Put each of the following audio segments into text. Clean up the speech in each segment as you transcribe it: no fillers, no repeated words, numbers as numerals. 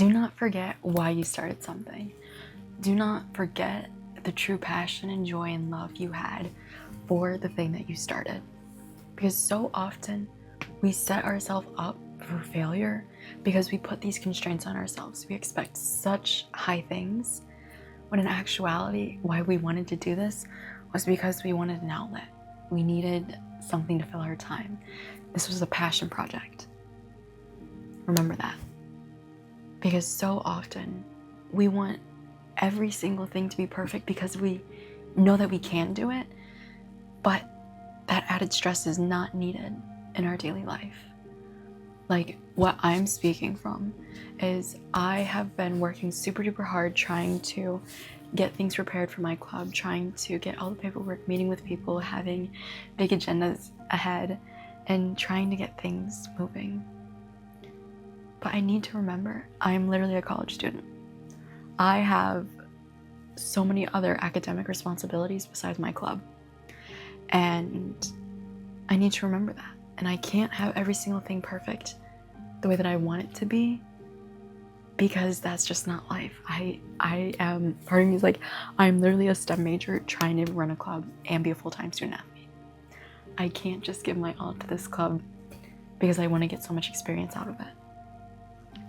Do not forget why you started something. Do not forget the true passion and joy and love you had for the thing that you started. Because so often we set ourselves up for failure because we put these constraints on ourselves. We expect such high things, when in actuality, why we wanted to do this was because we wanted an outlet. We needed something to fill our time. This was a passion project. Remember that. Because so often we want every single thing to be perfect because we know that we can do it, but that added stress is not needed in our daily life. Like, what I'm speaking from is I have been working super duper hard trying to get things prepared for my club, trying to get all the paperwork, meeting with people, having big agendas ahead, and trying to get things moving. But I need to remember, I am literally a college student. I have so many other academic responsibilities besides my club. And I need to remember that. And I can't have every single thing perfect the way that I want it to be, because that's just not life. I am, part of me is like, I'm literally a STEM major trying to run a club and be a full-time student athlete. I can't just give my all to this club because I want to get so much experience out of it.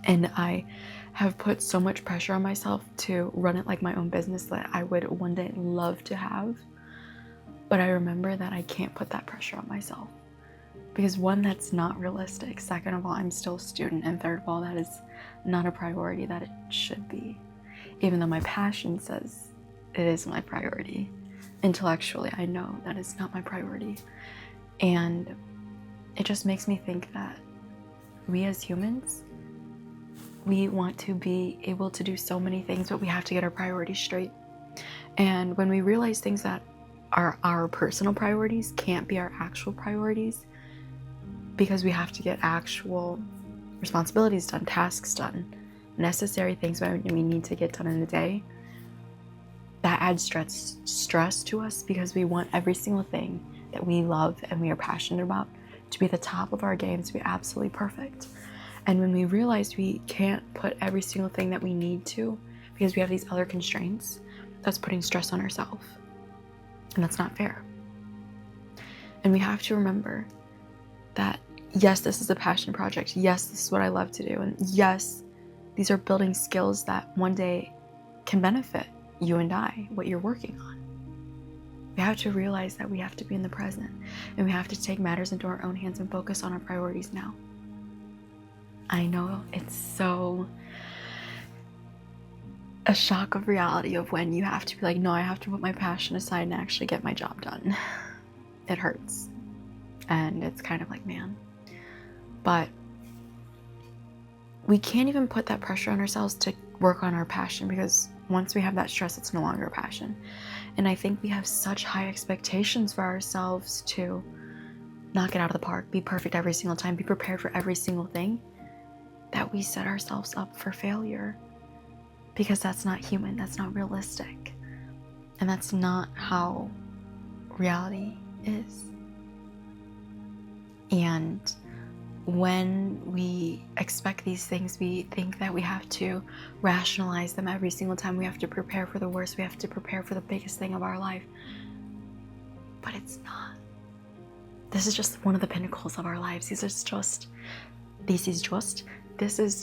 And I have put so much pressure on myself to run it like my own business that I would one day love to have. But I remember that I can't put that pressure on myself. Because one, that's not realistic. Second of all, I'm still a student. And third of all, that is not a priority that it should be. Even though my passion says it is my priority. Intellectually, I know that it's not my priority. And it just makes me think that we as humans, we want to be able to do so many things, but we have to get our priorities straight. And when we realize things that are our personal priorities can't be our actual priorities, because we have to get actual responsibilities done, tasks done, necessary things that we need to get done in a day, that adds stress to us because we want every single thing that we love and we are passionate about to be the top of our game, to be absolutely perfect. And when we realize we can't put every single thing that we need to because we have these other constraints, that's putting stress on ourselves. And that's not fair. And we have to remember that, yes, this is a passion project. Yes, this is what I love to do. And yes, these are building skills that one day can benefit you and I, what you're working on. We have to realize that we have to be in the present, and we have to take matters into our own hands and focus on our priorities now. I know it's so a shock of reality of when you have to be like, no, I have to put my passion aside and actually get my job done. It hurts. And it's kind of like, man. But we can't even put that pressure on ourselves to work on our passion, because once we have that stress, it's no longer a passion. And I think we have such high expectations for ourselves to knock it out of the park, be perfect every single time, be prepared for every single thing, that we set ourselves up for failure. Because that's not human, that's not realistic. And that's not how reality is. And when we expect these things, we think that we have to rationalize them every single time. We have to prepare for the worst. We have to prepare for the biggest thing of our life. But it's not. This is just one of the pinnacles of our lives. This is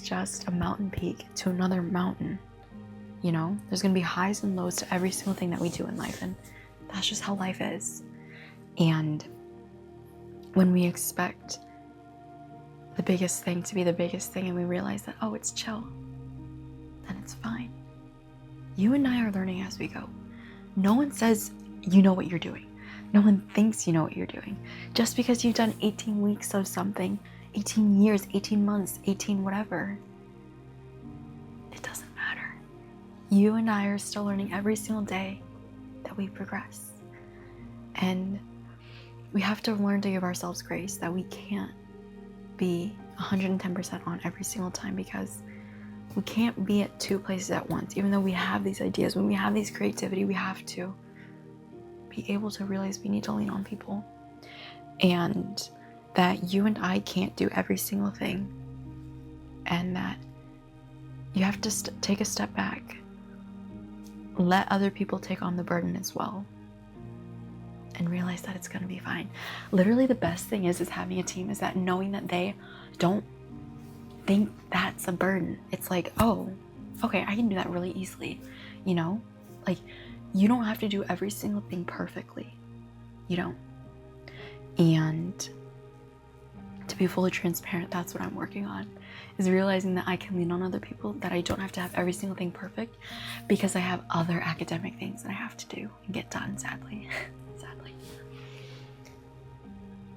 just a mountain peak to another mountain. You know, there's going to be highs and lows to every single thing that we do in life. And that's just how life is. And when we expect the biggest thing to be the biggest thing and we realize that, oh, it's chill, then it's fine. You and I are learning as we go. No one says you know what you're doing. No one thinks you know what you're doing. Just because you've done 18 weeks of something, 18 years, 18 months, 18 whatever, it doesn't matter. You and I are still learning every single day that we progress. And we have to learn to give ourselves grace that we can't be 110% on every single time, because we can't be at two places at once. Even though we have these ideas, when we have these creativity, we have to be able to realize we need to lean on people, and that you and I can't do every single thing, and that You have to take a step back. Let other people take on the burden as well. And realize that it's going to be fine. Literally the best thing is having a team is that knowing that they don't think that's a burden. It's like, oh, okay, I can do that really easily. You know, like you don't have to do every single thing perfectly. You don't. And to be fully transparent, that's what I'm working on, is realizing that I can lean on other people, that I don't have to have every single thing perfect because I have other academic things that I have to do and get done, sadly. Sadly.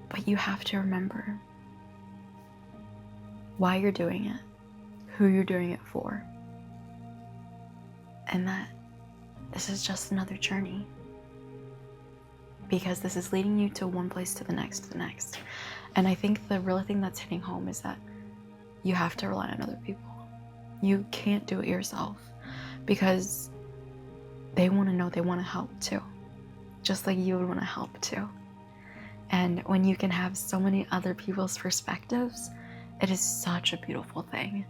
But you have to remember why you're doing it, who you're doing it for, and that this is just another journey, because this is leading you to one place to the next to the next. And I think the real thing that's hitting home is that you have to rely on other people. You can't do it yourself, because they want to know, they want to help too, just like you would want to help too. And when you can have so many other people's perspectives, it is such a beautiful thing.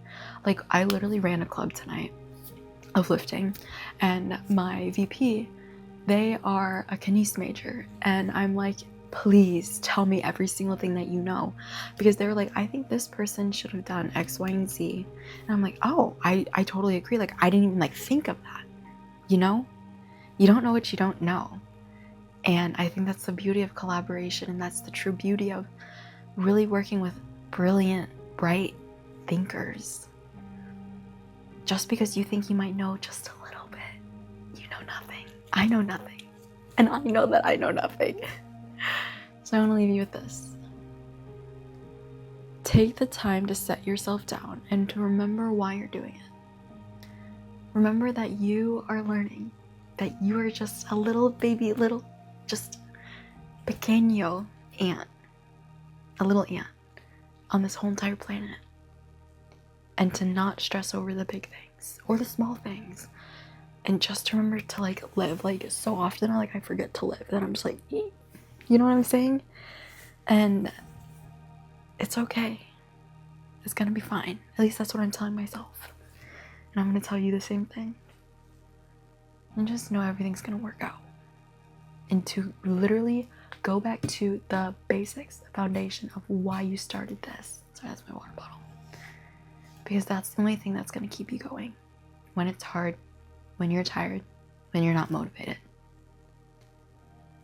Like, I literally ran a club tonight of lifting, and my VP, they are a kines major, and I'm like, please tell me every single thing that you know, because they were like, I think this person should have done X, Y, and Z. And I'm like, oh, I totally agree. Like, I didn't even like think of that. You know, you don't know what you don't know. And I think that's the beauty of collaboration, and that's the true beauty of really working with brilliant, bright thinkers. Just because you think you might know just a little bit, you know nothing. I know nothing. And I know that I know nothing. So I want to leave you with this. Take the time to set yourself down and to remember why you're doing it. Remember that you are learning, that you are just a little baby, just pequeño ant, a little ant on this whole entire planet. And to not stress over the big things or the small things. And just to remember to like live. Like, so often I forget to live, and I'm just like, you know what I'm saying? And it's okay. It's gonna be fine. At least that's what I'm telling myself. And I'm gonna tell you the same thing. And just know everything's gonna work out. And to literally go back to the basics, the foundation of why you started this. Sorry, that's my water bottle. Because that's the only thing that's gonna keep you going. When it's hard, when you're tired, when you're not motivated.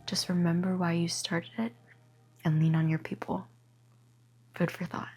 Just remember why you started it and lean on your people. Food for thought.